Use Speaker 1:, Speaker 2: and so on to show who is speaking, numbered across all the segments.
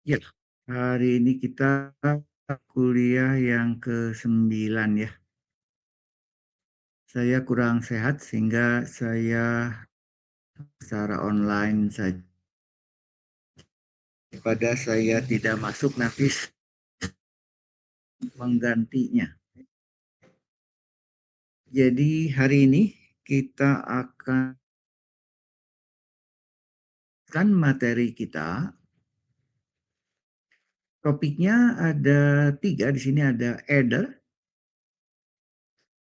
Speaker 1: Ya, hari ini kita kuliah yang ke-9 ya. Saya kurang sehat sehingga saya secara online saja. Pada saya tidak masuk nanti menggantinya. Jadi hari ini kita akan materi kita. Topiknya ada 3 di sini ada adder,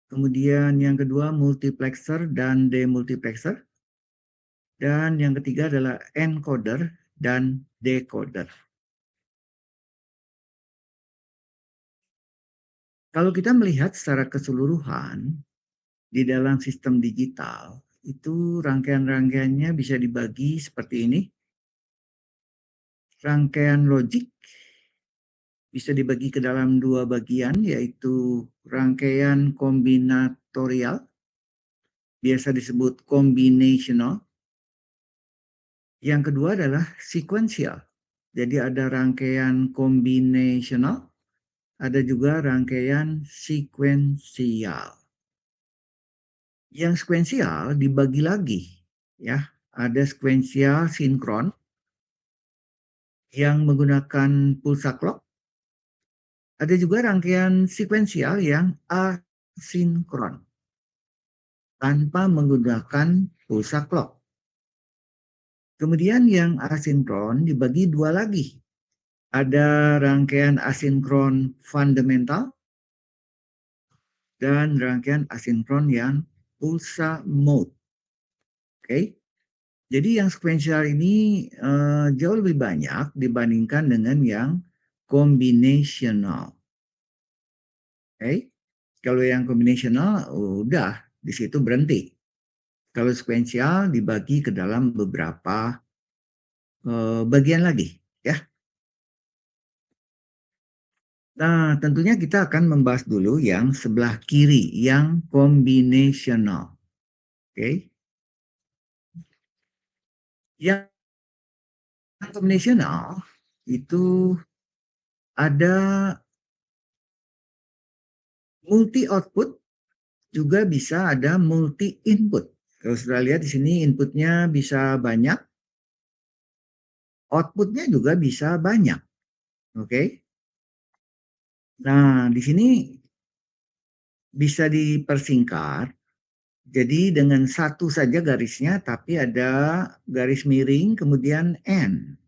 Speaker 1: kemudian yang kedua multiplexer dan demultiplexer, dan yang ketiga adalah encoder dan decoder. Kalau kita melihat secara keseluruhan di dalam sistem digital, itu rangkaian-rangkaiannya bisa dibagi seperti ini. Rangkaian logik bisa dibagi ke dalam 2 bagian, yaitu rangkaian kombinatorial, biasa disebut combinational. Yang kedua adalah sequential. Jadi ada rangkaian combinational, ada juga rangkaian sequential. Yang sekuensial dibagi lagi, ya. Ada sekuensial sinkron yang menggunakan pulsa clock. Ada juga rangkaian sekuensial yang asinkron tanpa menggunakan pulsa clock. Kemudian yang asinkron dibagi 2 lagi. Ada rangkaian asinkron fundamental dan rangkaian asinkron yang pulsa mode. Oke. Jadi yang sekuensial ini jauh lebih banyak dibandingkan dengan yang combinational. Oke. Kalau yang combinational udah di situ berhenti. Kalau sekuensial dibagi ke dalam beberapa bagian lagi, ya. Nah, tentunya kita akan membahas dulu yang sebelah kiri, yang combinational. Oke. Yang combinational itu ada multi output, juga bisa ada multi input. Kalau sudah lihat di sini inputnya bisa banyak, outputnya juga bisa banyak. Oke. Nah, di sini bisa dipersingkat. Jadi dengan satu saja garisnya, tapi ada garis miring, kemudian N.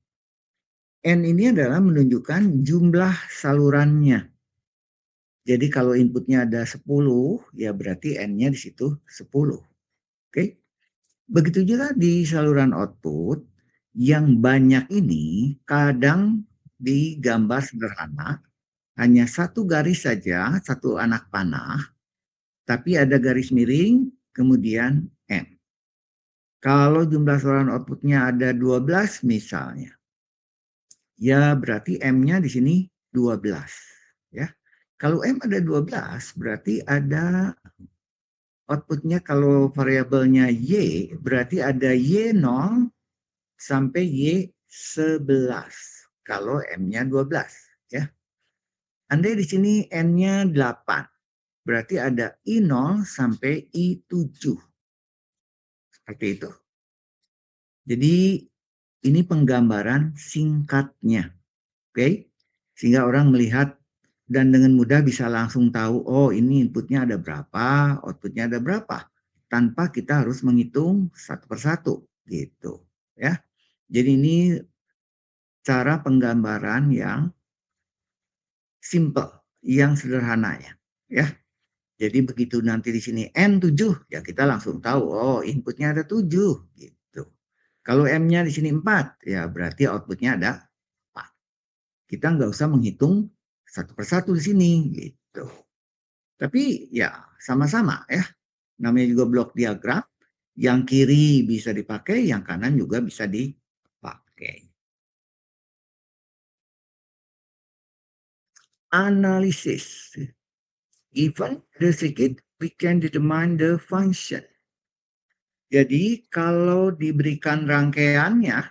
Speaker 1: N ini adalah menunjukkan jumlah salurannya. Jadi kalau inputnya ada 10, ya berarti N-nya di situ 10. Oke. Begitu juga di saluran output, yang banyak ini kadang digambar sederhana, hanya satu garis saja, satu anak panah, tapi ada garis miring, kemudian M. Kalau jumlah saluran outputnya ada 12 misalnya, ya berarti M-nya di sini 12. Ya. Kalau M ada 12, berarti ada outputnya kalau variabelnya Y, berarti ada Y0 sampai Y11. Kalau M-nya 12. Ya. Andai di sini N-nya 8. Berarti ada I0 sampai I7. Seperti itu. Jadi ini penggambaran singkatnya. Oke? Sehingga orang melihat dan dengan mudah bisa langsung tahu, oh ini inputnya ada berapa, outputnya ada berapa. Tanpa kita harus menghitung satu persatu. Gitu. Ya. Jadi ini cara penggambaran yang simple, yang sederhananya. Ya. Jadi begitu nanti di sini N7, ya kita langsung tahu, oh inputnya ada 7. Gitu. Kalau M-nya di sini 4, ya berarti outputnya ada 4. Kita nggak usah menghitung satu persatu di sini. Gitu. Tapi ya sama-sama ya. Namanya juga blok diagram. Yang kiri bisa dipakai, yang kanan juga bisa dipakai. Analisis. Given the circuit, we can determine the function. Jadi kalau diberikan rangkaiannya,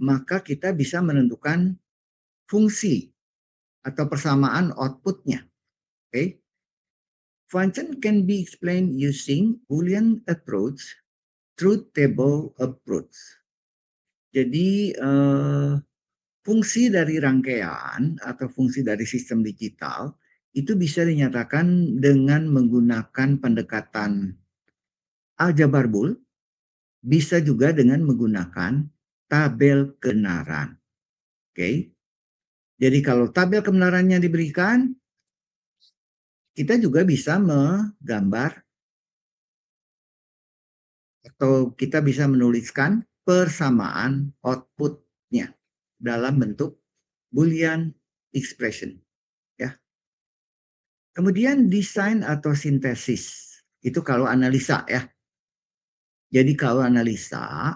Speaker 1: maka kita bisa menentukan fungsi atau persamaan outputnya. Okay? Function can be explained using Boolean approach, truth table approach. Jadi fungsi dari rangkaian atau fungsi dari sistem digital itu bisa dinyatakan dengan menggunakan pendekatan aljabar Boole, bisa juga dengan menggunakan tabel kebenaran. Oke. Jadi kalau tabel kebenarannya diberikan, kita juga bisa menggambar atau kita bisa menuliskan persamaan outputnya dalam bentuk Boolean expression. Ya. Kemudian desain atau sintesis, itu kalau analisa ya. Jadi kalau analisa,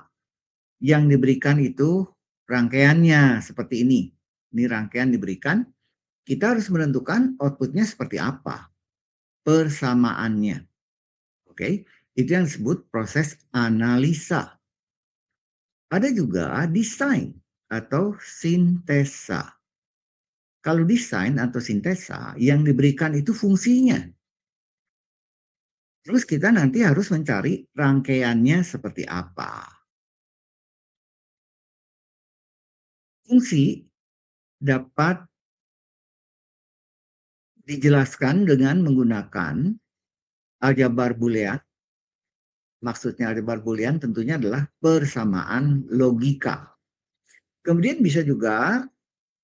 Speaker 1: yang diberikan itu rangkaiannya seperti ini. Ini rangkaian diberikan, kita harus menentukan outputnya seperti apa, persamaannya. Oke, itu yang disebut proses analisa. Ada juga desain atau sintesa. Kalau desain atau sintesa, yang diberikan itu fungsinya. Terus kita nanti harus mencari rangkaiannya seperti apa. Fungsi dapat dijelaskan dengan menggunakan aljabar Boolean. Maksudnya aljabar Boolean tentunya adalah persamaan logika. Kemudian bisa juga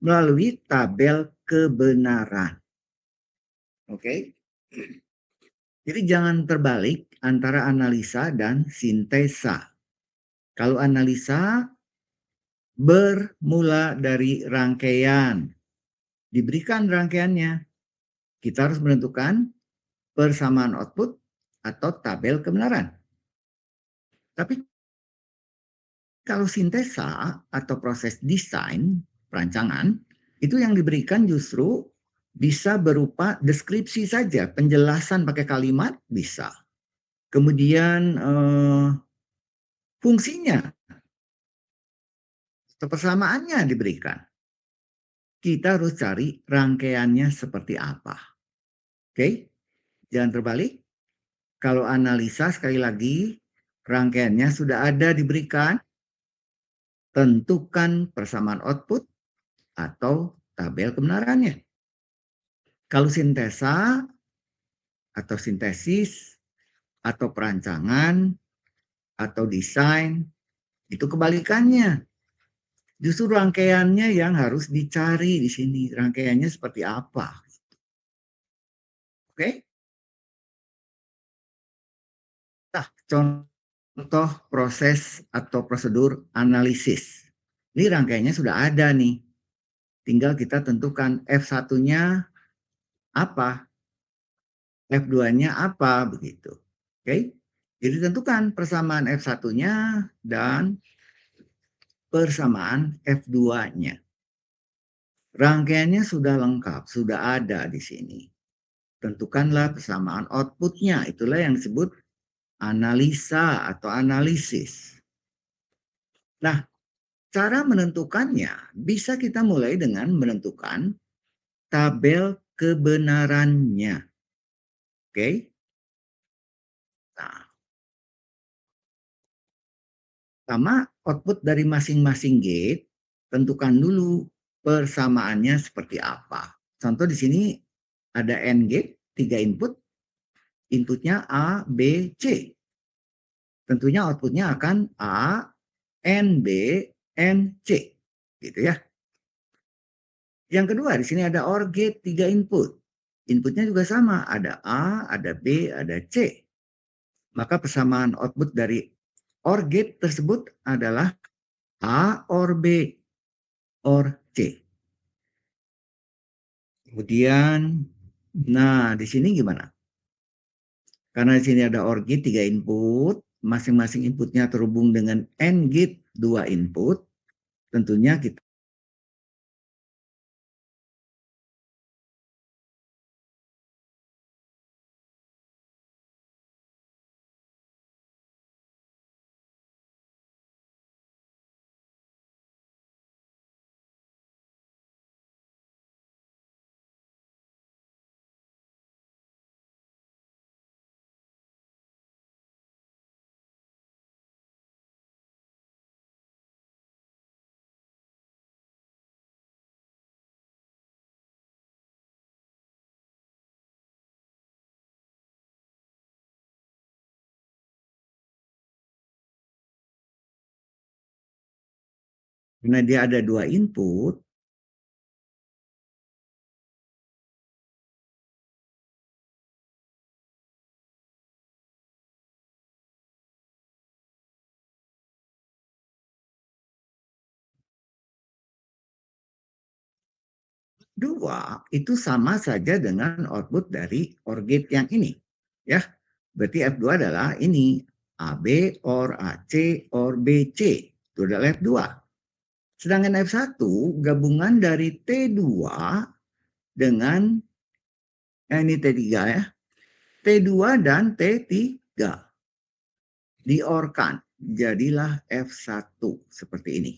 Speaker 1: melalui tabel kebenaran. Oke. Jadi jangan terbalik antara analisa dan sintesa. Kalau analisa bermula dari rangkaian, diberikan rangkaiannya, kita harus menentukan persamaan output atau tabel kebenaran. Tapi kalau sintesa atau proses desain, perancangan, itu yang diberikan justru bisa berupa deskripsi saja, penjelasan pakai kalimat bisa. Kemudian fungsinya atau persamaannya diberikan. Kita harus cari rangkaiannya seperti apa. Oke, jangan terbalik. Kalau analisa sekali lagi, rangkaiannya sudah ada diberikan, tentukan persamaan output atau tabel kebenarannya. Kalau sintesa atau sintesis atau perancangan atau desain itu kebalikannya. Justru rangkaiannya yang harus dicari di sini. Rangkaiannya seperti apa? Oke? Nah, contoh proses atau prosedur analisis. Ini rangkaiannya sudah ada nih. Tinggal kita tentukan F1-nya apa, F2-nya apa begitu. Oke? Jadi tentukan persamaan F1-nya dan persamaan F2-nya. Rangkaiannya sudah lengkap, sudah ada di sini. Tentukanlah persamaan outputnya, itulah yang disebut analisa atau analisis. Nah, cara menentukannya bisa kita mulai dengan menentukan tabel kebenarannya. Oke? Nah, pertama output dari masing-masing gate, tentukan dulu persamaannya seperti apa. Contoh di sini ada AND gate, 3 input, inputnya A, B, C. Tentunya outputnya akan A, N, B, N, C. Gitu ya. Yang kedua, di sini ada OR gate 3 input. Inputnya juga sama, ada A, ada B, ada C. Maka persamaan output dari OR gate tersebut adalah A OR B OR C. Kemudian, nah di sini gimana? Karena di sini ada OR gate 3 input, masing-masing inputnya terhubung dengan AND gate 2 input, tentunya kita Karena dia ada 2 input, dua itu sama saja dengan output dari OR gate yang ini. Ya, berarti F2 adalah ini, AB OR AC OR BC. Itu adalah F2. Sedangkan F1 gabungan dari T2 dengan ini T3 ya. T2 dan T3 diorkan. Jadilah F1 seperti ini.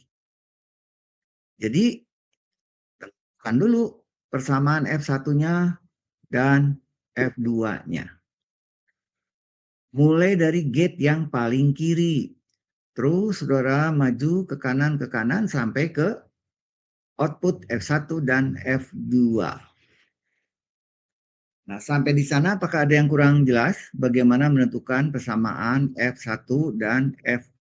Speaker 1: Jadi kan dulu persamaan F1-nya dan F2-nya. Mulai dari gate yang paling kiri. Terus saudara maju ke kanan sampai ke output F1 dan F2. Nah, sampai di sana apakah ada yang kurang jelas bagaimana menentukan persamaan F1 dan F2?